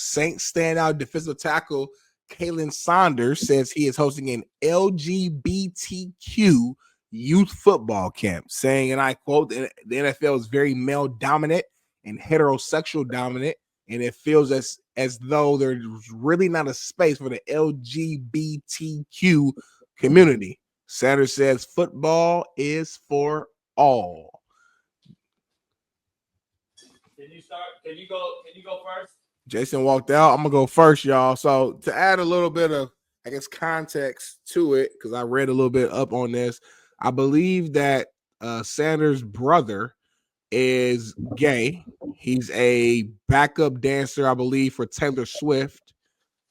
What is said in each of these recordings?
Saints standout defensive tackle Khalen Saunders says he is hosting an LGBTQ youth football camp, saying, and I quote, the NFL is very male dominant and heterosexual dominant, and it feels as though there's really not a space for the LGBTQ community. Sanders says football is for all. Can you start? Can you go first? Jason walked out. I'm gonna go first, y'all. So to add a little bit of, I guess, context to it, because I read a little bit up on this, I believe that Sanders' brother is gay. He's a backup dancer, I believe, for Taylor Swift.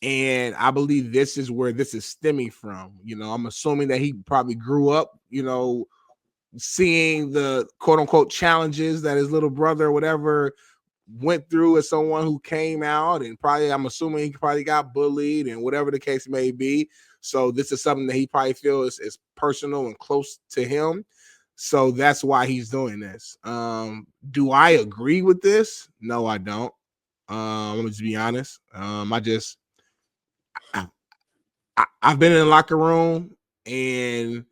And I believe this is where this is stemming from. You know, I'm assuming that he probably grew up, you know, seeing the quote unquote challenges that his little brother or whatever went through as someone who came out, and probably, I'm assuming he probably got bullied and whatever the case may be. So this is something that he probably feels is personal and close to him. So that's why he's doing this. Do I agree with this? No, I don't. I'm gonna just be honest. I've been in the locker room, and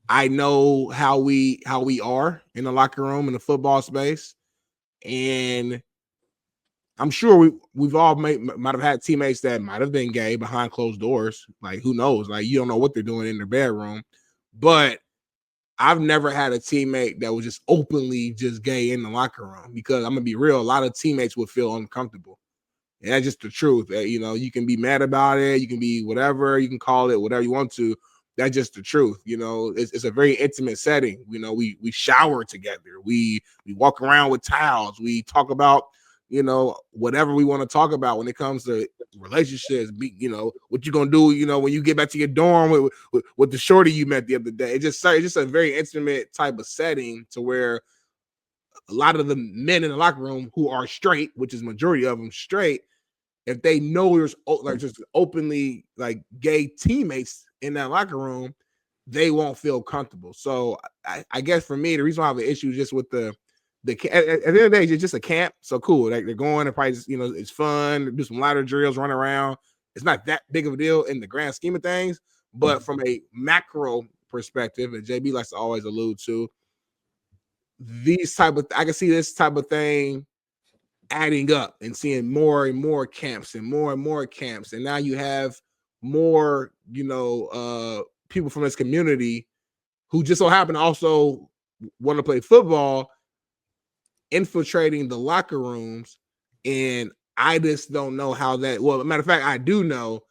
I know how we are in the locker room in the football space, and I'm sure we've all might have had teammates that might have been gay behind closed doors. Like, who knows? Like, you don't know what they're doing in their bedroom. But I've never had a teammate that was just openly just gay in the locker room, because I'm gonna be real, a lot of teammates would feel uncomfortable. And that's just the truth. You know, you can be mad about it, you can be whatever, you can call it whatever you want to. That's just the truth. You know, it's a very intimate setting. You know, we shower together, we walk around with towels, we talk about, you know, whatever we want to talk about when it comes to relationships. You know, what you gonna do, you know, when you get back to your dorm with the shorty you met the other day. It's just a very intimate type of setting, to where a lot of the men in the locker room who are straight, which is majority of them straight, if they know there's like just openly like gay teammates in that locker room, they won't feel comfortable. So I guess for me, the reason why I have an issue just with the at the end of the day, it's just a camp. So cool. Like, they're going and probably just, you know, it's fun, do some ladder drills, run around. It's not that big of a deal in the grand scheme of things. But from a macro perspective, and JB likes to always allude to, I can see this type of thing adding up and seeing more and more camps and more camps. And now you have more, you know, people from this community who just so happen to also want to play football infiltrating the locker rooms. And I just don't know how that, well, matter of fact, I do know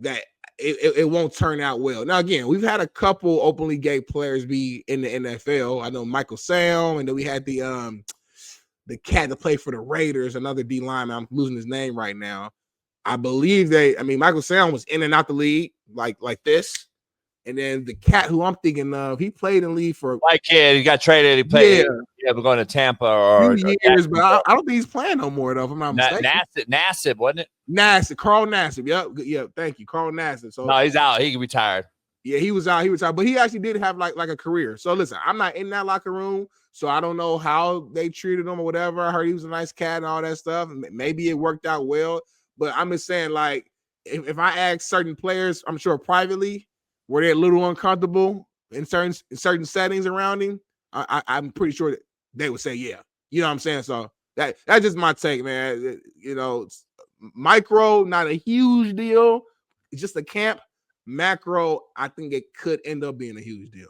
that it won't turn out well. Now, again, we've had a couple openly gay players be in the NFL. I know Michael Sam, and then we had the cat that played for the Raiders, another D lineman. I'm losing his name right now. I believe Michael Sam was in and out the league like this. And then the cat who I'm thinking of, he played in the league for white kid. He got traded. He played. Yeah, we're going to Tampa or years, but I don't think he's playing no more though. If I'm not mistaken. Nassib, wasn't it? Nassib, Carl Nassib. Yep. Thank you, Carl Nassib. So no, he's out. He retired. Yeah, he was out. But he actually did have like a career. So listen, I'm not in that locker room, so I don't know how they treated him or whatever. I heard he was a nice cat and all that stuff. Maybe it worked out well, but I'm just saying, like, if I ask certain players, I'm sure privately, were they a little uncomfortable in certain settings around him, I'm pretty sure that they would say yeah. You know what I'm saying? So that's just my take, man. You know, micro, not a huge deal. It's just a camp. Macro, I think it could end up being a huge deal.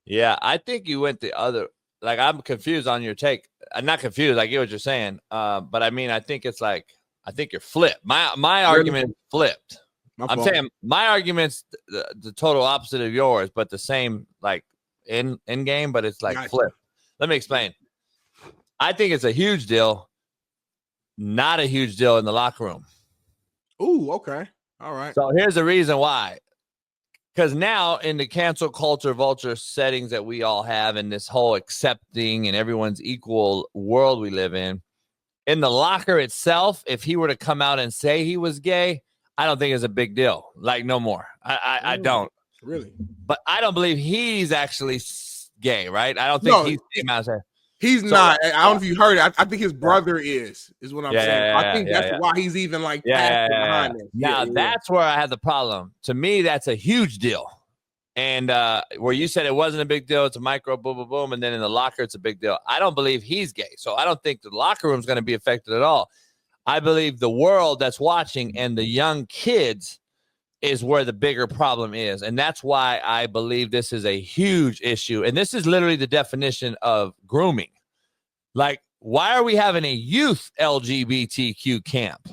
Yeah, I think you went the other. Like, I'm confused on your take. I'm not confused. I get what you're saying. But I mean, I think it's like, I think you're flipped. My argument is flipped. I'm saying my argument's the total opposite of yours, but the same, like, in game, but it's like flipped. Let me explain. I think it's a huge deal, not a huge deal in the locker room. Ooh, okay. All right. So here's the reason why. Because now in the cancel culture vulture settings that we all have, in this whole accepting and everyone's equal world we live in the locker itself, if he were to come out and say he was gay, I don't think it's a big deal. Like, no more. I don't. Really? But I don't believe he's actually gay, right? I don't think he came out and said. He's not. I don't know if you heard it. I think his brother is what I'm saying. I think that's why he's even like behind this. Now that's where I have the problem. To me, that's a huge deal. And where you said it wasn't a big deal, it's a micro boom, boom, boom. And then in the locker, it's a big deal. I don't believe he's gay. So I don't think the locker room is going to be affected at all. I believe the world that's watching and the young kids is where the bigger problem is. And that's why I believe this is a huge issue. And this is literally the definition of grooming. Like, why are we having a youth LGBTQ camp?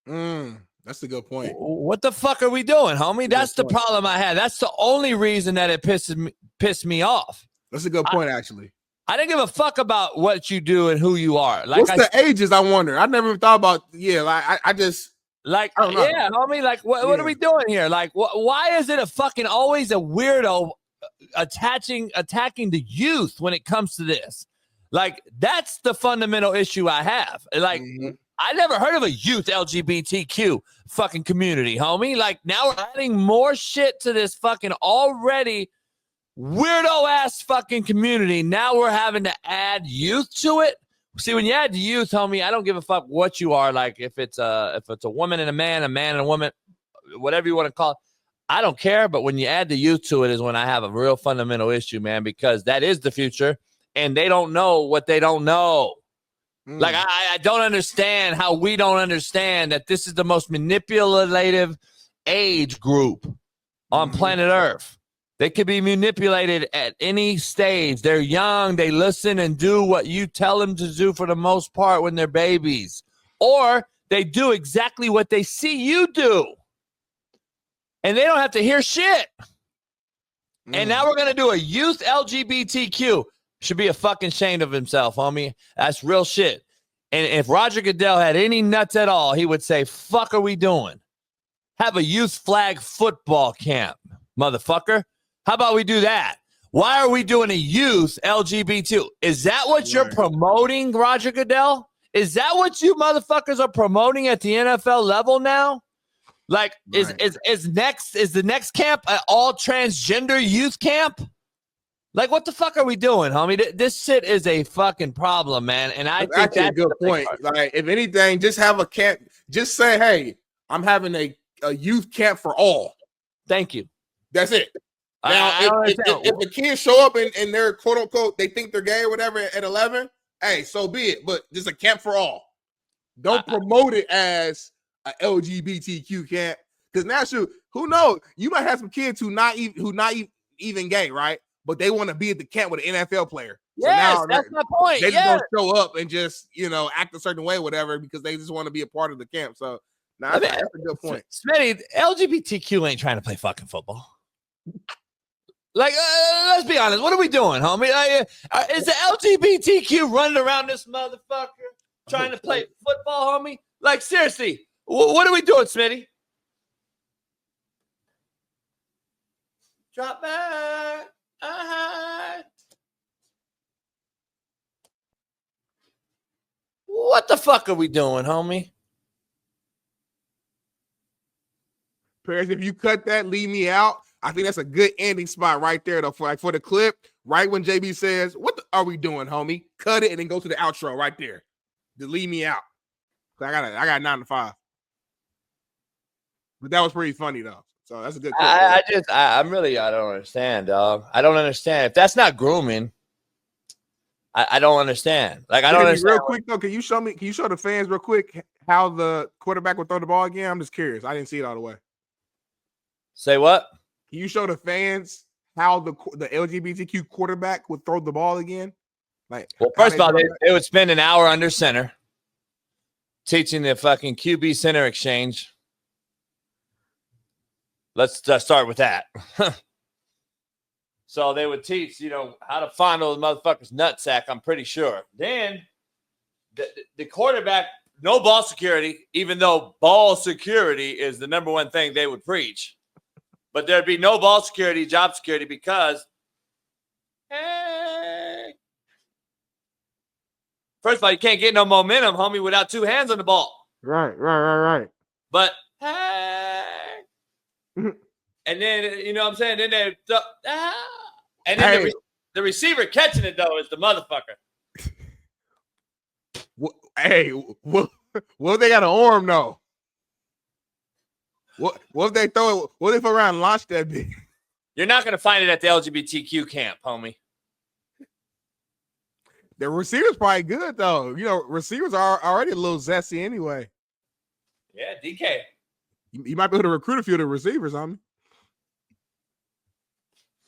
That's a good point. What the fuck are we doing, homie? That's the problem I had. That's the only reason that it pissed me off. That's a good point, actually. I didn't give a fuck about what you do and who you are. Like, what's the ages? I wonder. I never even thought about. Yeah, like I just. Like, yeah, homie, like, what are we doing here? Like, why is it a fucking always a weirdo attacking the youth when it comes to this? Like, that's the fundamental issue I have. Like, I never heard of a youth LGBTQ fucking community, homie. Like, now we're adding more shit to this fucking already weirdo-ass fucking community. Now we're having to add youth to it. See, when you add youth, homie, I don't give a fuck what you are. Like, if it's a woman and a man and a woman, whatever you want to call it, I don't care. But when you add the youth to it is when I have a real fundamental issue, man, because that is the future, and they don't know what they don't know. Like, I don't understand how we don't understand that this is the most manipulative age group on planet Earth. They could be manipulated at any stage. They're young. They listen and do what you tell them to do for the most part when they're babies. Or they do exactly what they see you do. And they don't have to hear shit. And now we're going to do a youth LGBTQ. Should be a fucking ashamed of himself, homie. That's real shit. And if Roger Goodell had any nuts at all, he would say, fuck are we doing? Have a youth flag football camp, motherfucker. How about we do that? Why are we doing a youth LGBT? Is that what you're promoting, Roger Goodell? Is that what you motherfuckers are promoting at the NFL level now? Like, is the next camp an all transgender youth camp? Like, what the fuck are we doing, homie? This shit is a fucking problem, man. And I think that's a good point. Like, if anything, just have a camp. Just say, hey, I'm having a youth camp for all. Thank you. That's it. Now, if the kids show up and they're quote unquote, they think they're gay or whatever at 11, hey, so be it. But just a camp for all. Don't promote it as a LGBTQ camp, because now, shoot, who knows? You might have some kids who not even gay, right? But they want to be at the camp with an NFL player. So yes, that's my point. They just don't show up and just act a certain way, whatever, because they just want to be a part of the camp. So that's a good point. Smitty, LGBTQ ain't trying to play fucking football. Like, let's be honest. What are we doing, homie? Is the LGBTQ running around this motherfucker trying to play football, homie? Like, seriously, what are we doing, Smitty? Drop back. What the fuck are we doing, homie? Paris, if you cut that, leave me out. I think that's a good ending spot right there, though. For the clip, right when JB says, "What are we doing, homie?" Cut it and then go to the outro right there. Just leave me out. I got 9 to 5. But that was pretty funny though. So that's a good clip. I don't understand, dog. I don't understand. If that's not grooming, I don't understand. Like, I don't understand. Real quick though, can you show the fans real quick how the quarterback would throw the ball again? I'm just curious. I didn't see it all the way. Say what? Can you show the fans how the LGBTQ quarterback would throw the ball again? Like, well, first of all, they would spend an hour under center teaching the fucking QB center exchange. Let's start with that. So they would teach, how to fondle the motherfucker's nutsack, I'm pretty sure. Then the quarterback, no ball security, even though ball security is the number one thing they would preach. But there'd be no ball security, job security, because, hey, first of all, you can't get no momentum, homie, without two hands on the ball. Right. But, hey, and then, you know what I'm saying? Then and then the receiver catching it, though, is the motherfucker. Hey, what if they got an arm though? What if they throw it? What if around and launch that big? You're not going to find it at the LGBTQ camp, homie. The receiver's probably good though. You know, receivers are already a little zesty anyway. Yeah, DK. You might be able to recruit a few of the receivers on me.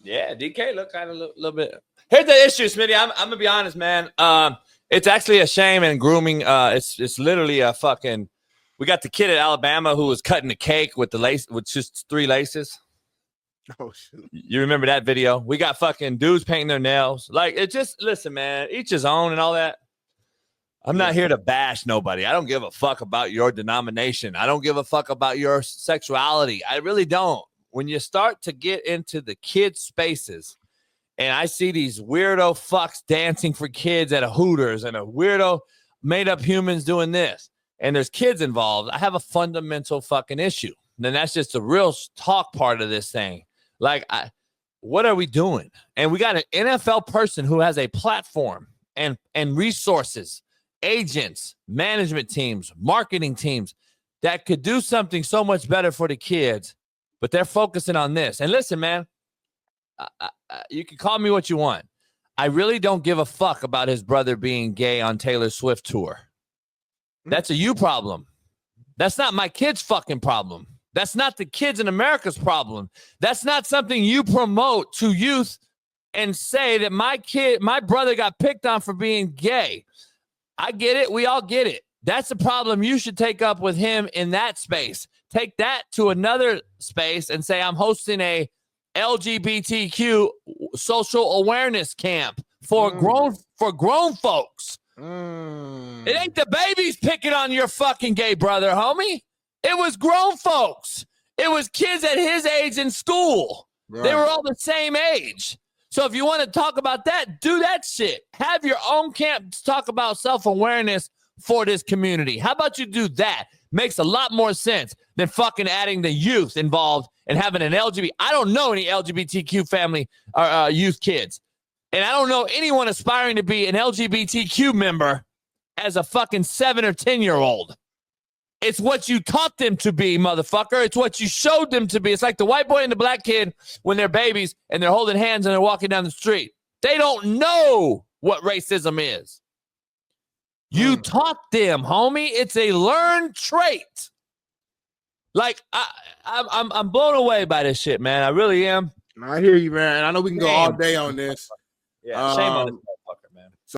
Yeah, DK look kind of a little bit. Here's the issue, Smitty. I'm gonna be honest, man. It's actually a shame and grooming. It's literally a fucking. We got the kid at Alabama who was cutting the cake with the lace with just 3 laces. Oh shit! You remember that video? We got fucking dudes painting their nails. Like it just listen, man. Each his own and all that. I'm not here to bash nobody. I don't give a fuck about your denomination. I don't give a fuck about your sexuality. I really don't. When you start to get into the kids' spaces, and I see these weirdo fucks dancing for kids at a Hooters and a weirdo made-up humans doing this, and there's kids involved, I have a fundamental fucking issue. And then that's just the real talk part of this thing. Like, what are we doing? And we got an NFL person who has a platform and resources, agents, management teams, marketing teams that could do something so much better for the kids, but they're focusing on this. And listen, man, you can call me what you want. I really don't give a fuck about his brother being gay on Taylor Swift tour. That's a you problem. That's not my kid's fucking problem. That's not the kids in America's problem. That's not something you promote to youth and say that my brother got picked on for being gay. I get it. We all get it. That's a problem you should take up with him in that space. Take that to another space and say, I'm hosting a LGBTQ social awareness camp for grown folks. It ain't the babies picking on your fucking gay brother, homie. It was grown folks. It was kids at his age in school. Right. They were all the same age. So if you want to talk about that, do that shit. Have your own camp to talk about self-awareness for this community. How about you do that? Makes a lot more sense than fucking adding the youth involved and having an LGBT. I don't know any LGBTQ family or youth kids. And I don't know anyone aspiring to be an LGBTQ member as a fucking 7 or 10-year-old. It's what you taught them to be, motherfucker. It's what you showed them to be. It's like the white boy and the black kid when they're babies and they're holding hands and they're walking down the street. They don't know what racism is. You taught them, homie. It's a learned trait. Like, I'm blown away by this shit, man. I really am. I hear you, man. I know we can go all day on this. Yeah, shame on this.